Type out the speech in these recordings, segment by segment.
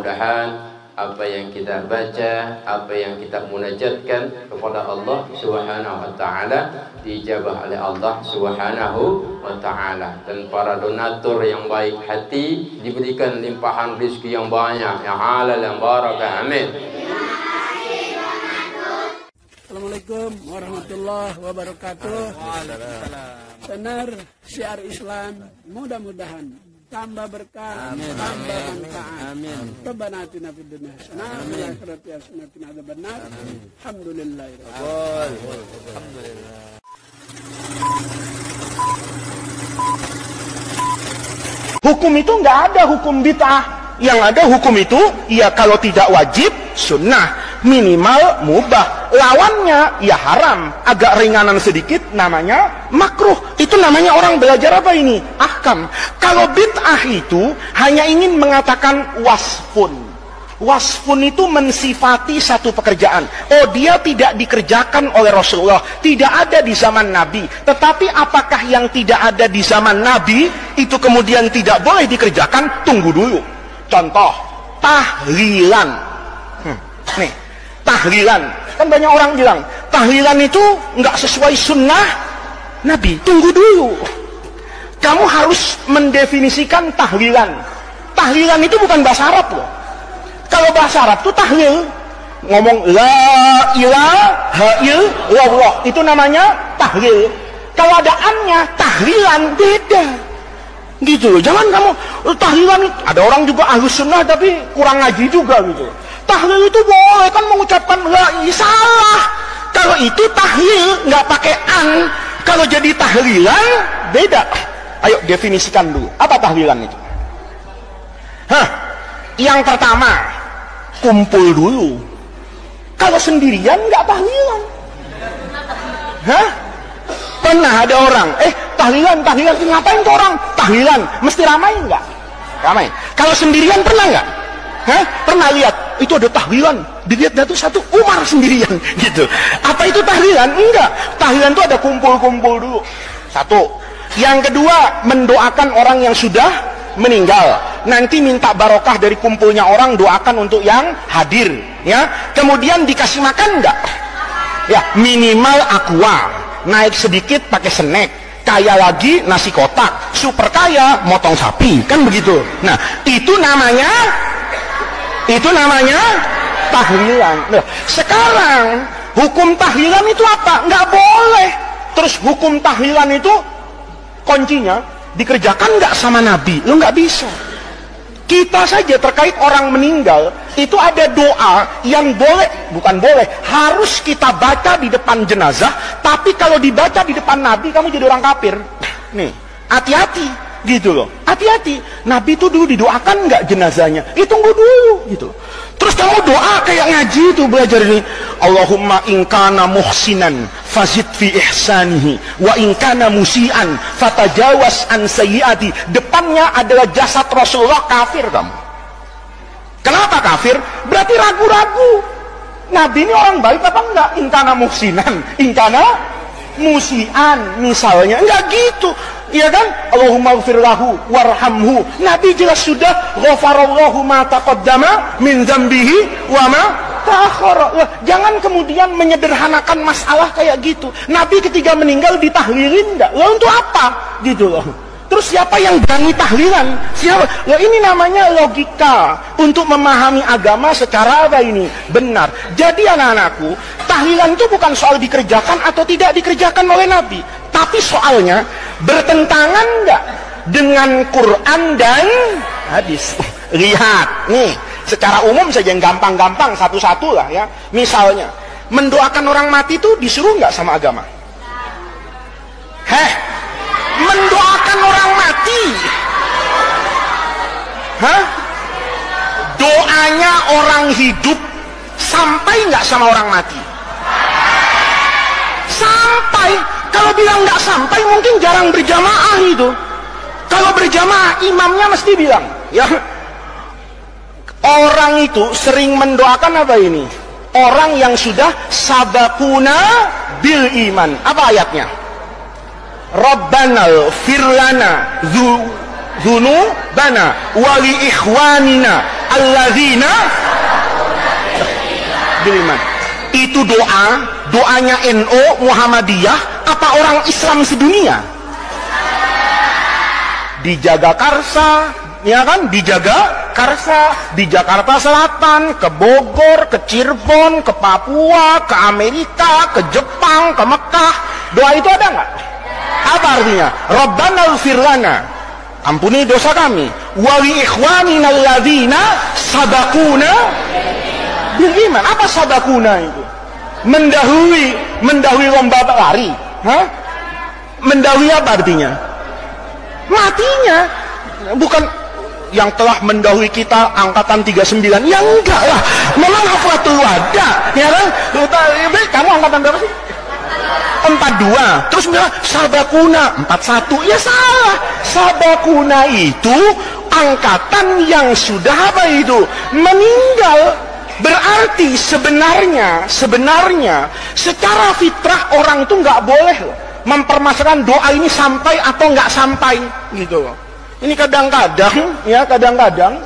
mudah-mudahan apa yang kita baca, apa yang kita munajatkan kepada Allah Subhanahu wa taala dijabah oleh Allah Subhanahu wa taala, dan para donatur yang baik hati diberikan limpahan rezeki yang banyak, yang halal, yang barakah. Amin. Assalamualaikum warahmatullahi wabarakatuh. Benar syiar Islam, mudah-mudahan tambah berkah, tambah manfaat. Amin. Rabbana atina fid dunya hasanah wa fil akhirati hasanah wa qina adzabannar. Alhamdulillah. Hukum itu nggak ada hukum bid'ah. Yang ada hukum itu, ya kalau tidak wajib, sunnah. Minimal mubah. Lawannya, ya haram. Agak ringanan sedikit, namanya makruh. Itu namanya orang belajar apa ini? Ahkam. Kalau bid'ah itu hanya ingin mengatakan wasfun. Wasfun itu mensifati satu pekerjaan. Oh, dia tidak dikerjakan oleh Rasulullah, tidak ada di zaman Nabi. Tetapi apakah yang tidak ada di zaman Nabi itu kemudian tidak boleh dikerjakan? Tunggu dulu. Contoh, tahlilan. Nih, tahlilan. Kan banyak orang bilang, tahlilan itu nggak sesuai sunnah Nabi. Tunggu dulu. Kamu harus mendefinisikan tahlilan. Tahlilan itu bukan bahasa Arab loh. Kalau bahasa Arab itu tahlil. Ngomong la ilaha illallah. Itu namanya tahlil. Kalau ada annya, tahlilan beda. Gitu loh. Jangan kamu tahlilan. Ada orang juga ahlus sunnah tapi kurang ngaji juga gitu. Tahlil itu boleh kan mengucapkan la ilaha, salah. Kalau itu tahlil nggak pakai an. Kalau jadi tahlilan beda. Ayo definisikan dulu. Apa tahlilan itu? Yang pertama, kumpul dulu. Kalau sendirian nggak tahlilan. Pernah ada orang, tahlilan, ngapain tuh orang? Tahlilan, mesti ramai nggak? Ramai. Kalau sendirian pernah nggak? Pernah lihat? Itu ada tahlilan, dilihat tuh satu Umar sendirian, gitu. Apa itu tahlilan? Enggak. Tahlilan itu ada kumpul-kumpul dulu. Satu. Yang kedua, mendoakan orang yang sudah meninggal. Nanti minta barokah dari kumpulnya orang, doakan untuk yang hadir, ya. Kemudian dikasih makan enggak? Ya, minimal aqua. Naik sedikit pakai snack. Kaya lagi nasi kotak. Super kaya motong sapi, kan begitu. Nah, itu namanya tahlilan. Nah, sekarang hukum tahlilan itu apa? Nggak boleh. Terus hukum tahlilan itu kuncinya dikerjakan nggak sama Nabi? Lo nggak bisa. Kita saja terkait orang meninggal itu ada doa yang harus kita baca di depan jenazah. Tapi kalau dibaca di depan Nabi, kamu jadi orang kafir. Nih, hati-hati, gitu loh. Hati-hati. Nabi itu dulu didoakan nggak jenazahnya? Tunggu dulu, gitu. Terus kamu doa kayak ngaji itu, belajar ini. Allahumma inkana muhsinan fazid fi ihsanihi wa inkana musian fatajawas an sayyiati. Depannya adalah jasad Rasulullah, kafir kamu. Kenapa kafir? Berarti ragu-ragu. Nabi ini orang baik apa enggak? Inkana muhsinan, inkana musian misalnya. Enggak gitu. Iya kan? Allahumma ighfir lahu warhamhu. Nabi jelas sudah ghafarallahu ma taqaddama min dzambihi wa ma ta'akhkhara. Jangan kemudian menyederhanakan masalah kayak gitu. Nabi ketika meninggal ditahlilin enggak? Lah untuk apa? Gitu loh. Terus siapa yang berani tahlilan? Siapa? Lah ini namanya logika untuk memahami agama secara apa ini? Benar. Jadi anak-anakku, tahlilan itu bukan soal dikerjakan atau tidak dikerjakan oleh Nabi, tapi soalnya bertentangan enggak dengan Quran dan hadis. Lihat nih, secara umum saja yang gampang-gampang satu-satu lah ya. Misalnya, mendoakan orang mati itu disuruh enggak sama agama? Mendoakan orang mati. Doanya orang hidup sampai nggak sama orang mati? Sampai. Kalau bilang nggak sampai, mungkin jarang berjamaah itu. Kalau berjamaah, imamnya mesti bilang, ya. Orang itu sering mendoakan apa ini? Orang yang sudah sabakuna bil iman. Apa ayatnya? Rabbana firlana dzunubana wa li ikhwanina alladzina bil iman. Itu doanya NU Muhammadiyah apa orang Islam sedunia? Di Jagakarsa, ya kan, di Jagakarsa, di Jakarta Selatan, ke Bogor, ke Cirebon, ke Papua, ke Amerika, ke Jepang, ke Mekah. Doa itu ada nggak? Apa artinya? Rabbana ighfir lana, ampuni dosa kami, wa li ikhwanina alladzina sabaquna bil iman. Apa sabaquna itu? Mendahului lomba lari. Mendahului apa artinya? Matinya. Bukan yang telah mendahului kita angkatan 39. Ya enggak lah, memang haflatul wada, ya kan? Kamu angkatan berapa sih? 42. Terus bilang sabakuna 41. Ya salah. Sabakuna itu angkatan yang sudah apa itu? Meninggal. Berarti sebenarnya secara fitrah orang itu nggak boleh loh mempermasalahkan doa ini sampai atau nggak sampai gitu loh. Ini kadang-kadang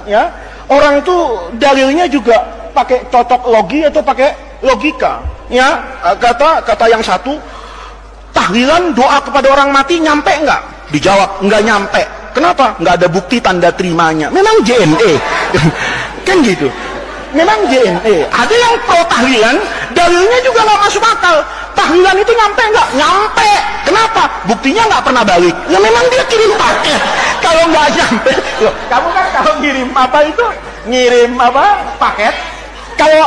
ya orang itu dalilnya juga pakai cocok logi atau pakai logika. Ya, kata yang satu, tahlilan doa kepada orang mati nyampe nggak? Dijawab nggak nyampe. Kenapa? Nggak ada bukti tanda terimanya. Memang JNE kan gitu. Memang JNE. Ada yang pro tahlilan, dalilnya juga nggak masuk akal. Tahlilan itu nyampe nggak? Nyampe. Kenapa? Buktinya nggak pernah balik. Ya memang dia kirim paket. Kalau nggak nyampe, loh, kamu kan kalau ngirim apa itu? Ngirim apa? Paket. Kalau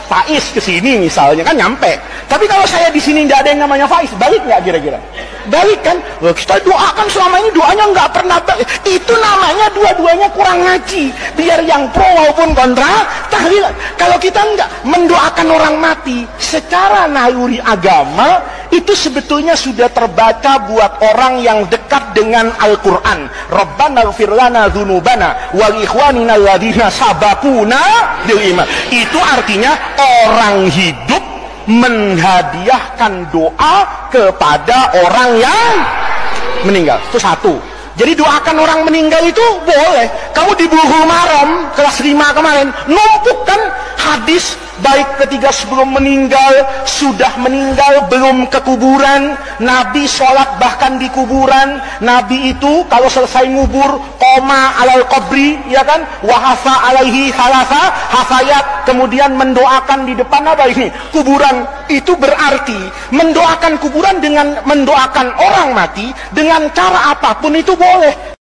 Faiz ke sini misalnya kan nyampe. Tapi kalau saya di sini nggak ada yang namanya Faiz, balik nggak kira-kira? Balik kan? Loh, kita doakan selama ini doanya nggak pernah balik. Itu namanya dua-duanya kurang ngaji. Biar yang pro maupun kontra tahlilan. Kalau kita nggak mendoakan orang mati secara naluri agama, itu sebetulnya sudah terbaca buat orang yang dekat dengan Al-Quran. Rabbana ighfir lana dzunubana wa li ikhwanina alladzina sabaquna bil iman. Itu artinya orang hidup menghadiahkan doa kepada orang yang meninggal. Itu satu. Jadi doakan orang meninggal itu boleh. Kamu di Bulughul Maram kelas 5 kemarin numpuk kan hadis baik ketika sebelum meninggal, sudah meninggal, belum ke kuburan. Nabi sholat bahkan di kuburan. Nabi itu kalau selesai ngubur koma alal qabri, ya kan, wahasa alaihi halasa hafayat, kemudian mendoakan di depan apa ini? Kuburan. Itu berarti mendoakan kuburan dengan mendoakan orang mati dengan cara apapun itu boleh.